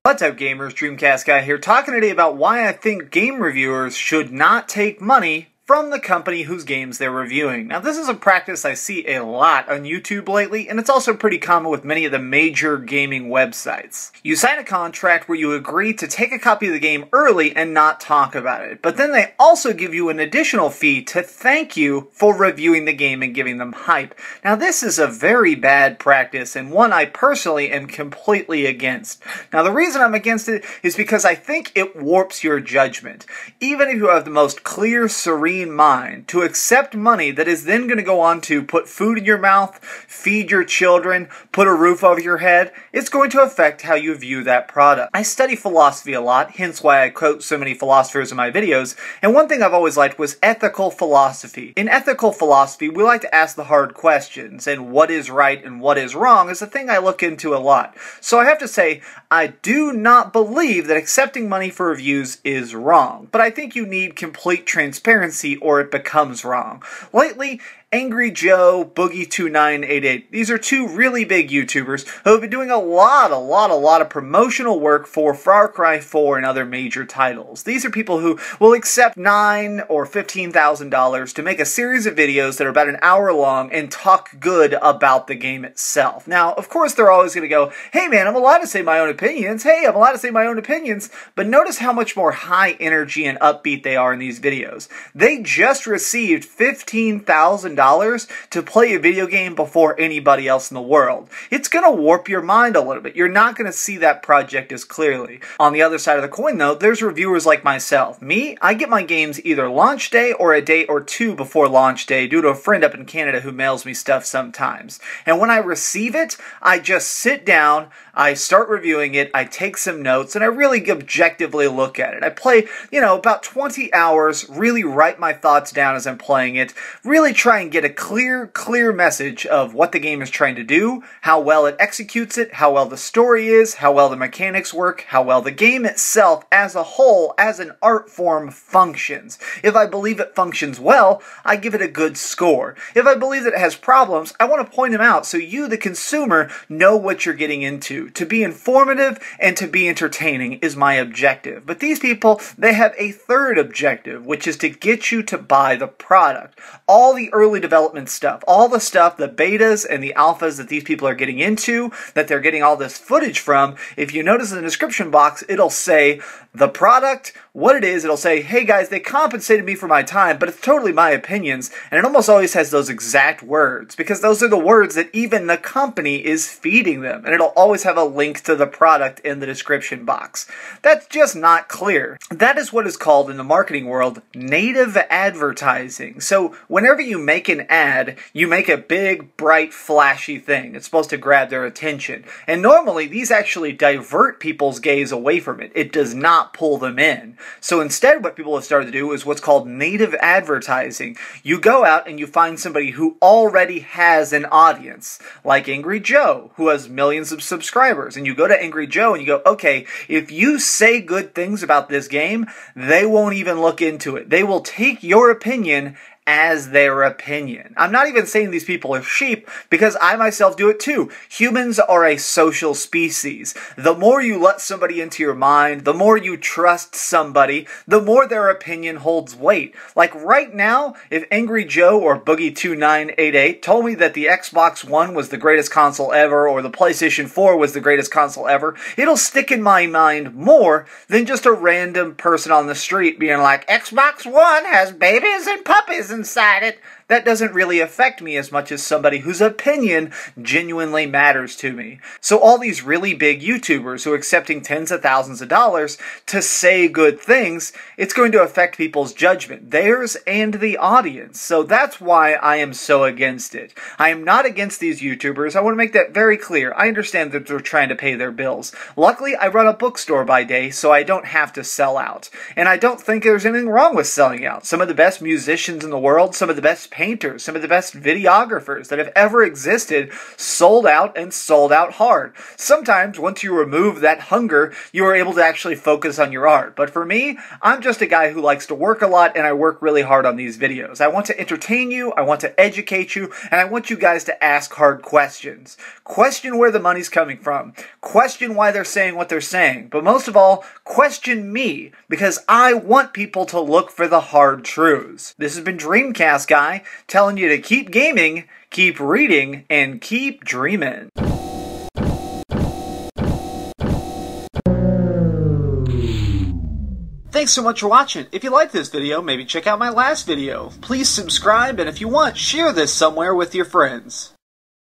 What's up gamers, DreamcastGuy here, talking today about why I think game reviewers should not take money from the company whose games they're reviewing. Now this is a practice I see a lot on YouTube lately, and it's also pretty common with many of the major gaming websites. You sign a contract where you agree to take a copy of the game early and not talk about it, but then they also give you an additional fee to thank you for reviewing the game and giving them hype. Now this is a very bad practice, and one I personally am completely against. Now the reason I'm against it is because I think it warps your judgment. Even if you have the most clear, serene mind to accept money that is then going to go on to put food in your mouth, feed your children, put a roof over your head, it's going to affect how you view that product. I study philosophy a lot, hence why I quote so many philosophers in my videos, and one thing I've always liked was ethical philosophy. In ethical philosophy, we like to ask the hard questions, and what is right and what is wrong is a thing I look into a lot. So I have to say, I do not believe that accepting money for reviews is wrong, but I think you need complete transparency or it becomes wrong. Lately, Angry Joe, Boogie2988. These are two really big YouTubers who have been doing a lot of promotional work for Far Cry 4 and other major titles. These are people who will accept $9,000 or $15,000 to make a series of videos that are about an hour long and talk good about the game itself. Now, of course, they're always going to go, hey man, I'm allowed to say my own opinions. Hey, I'm allowed to say my own opinions. But notice how much more high energy and upbeat they are in these videos. They just received $15,000 to play a video game before anybody else in the world. It's going to warp your mind a little bit. You're not going to see that project as clearly. On the other side of the coin though, there's reviewers like myself. Me, I get my games either launch day or a day or two before launch day due to a friend up in Canada who mails me stuff sometimes. And when I receive it, I just sit down, I start reviewing it, I take some notes, and I really objectively look at it. I play, about 20 hours, really write my thoughts down as I'm playing it, really try and get a clear message of what the game is trying to do, how well it executes it, how well the story is, how well the mechanics work, how well the game itself as a whole, as an art form, functions. If I believe it functions well, I give it a good score. If I believe that it has problems, I want to point them out so you, the consumer, know what you're getting into. To be informative and to be entertaining is my objective. But these people, they have a third objective, which is to get you to buy the product. All the early development stuff, all the stuff, the betas and the alphas that these people are getting into, that they're getting all this footage from, if you notice in the description box, it'll say the product, what it is, it'll say, hey guys, they compensated me for my time, but it's totally my opinions, and it almost always has those exact words, because those are the words that even the company is feeding them, and it'll always have a link to the product in the description box. That's just not clear. That is what is called in the marketing world native advertising. So whenever you make an ad, you make a big, bright, flashy thing. It's supposed to grab their attention. And normally, these actually divert people's gaze away from it. It does not pull them in. So instead, what people have started to do is what's called native advertising. You go out and you find somebody who already has an audience, like Angry Joe, who has millions of subscribers. And you go to Angry Joe and you go, okay, if you say good things about this game, they won't even look into it. They will take your opinion as their opinion. I'm not even saying these people are sheep, because I myself do it too. Humans are a social species. The more you let somebody into your mind, the more you trust somebody, the more their opinion holds weight. Like right now, if Angry Joe or Boogie2988 told me that the Xbox One was the greatest console ever, or the PlayStation 4 was the greatest console ever, it'll stick in my mind more than just a random person on the street being like, Xbox One has babies and puppies inside it. That doesn't really affect me as much as somebody whose opinion genuinely matters to me. So all these really big YouTubers who are accepting tens of thousands of dollars to say good things, it's going to affect people's judgment, theirs and the audience. So that's why I am so against it. I am not against these YouTubers. I want to make that very clear. I understand that they're trying to pay their bills. Luckily, I run a bookstore by day, so I don't have to sell out. And I don't think there's anything wrong with selling out. Some of the best musicians in the world, some of the best painters, some of the best videographers that have ever existed sold out and sold out hard. Sometimes, once you remove that hunger, you are able to actually focus on your art. But for me, I'm just a guy who likes to work a lot, and I work really hard on these videos. I want to entertain you, I want to educate you, and I want you guys to ask hard questions. Question where the money's coming from. Question why they're saying what they're saying. But most of all, question me, because I want people to look for the hard truths. This has been DreamcastGuy, telling you to keep gaming, keep reading, and keep dreaming. Thanks so much for watching. If you like this video, maybe check out my last video. Please subscribe, and if you want, share this somewhere with your friends.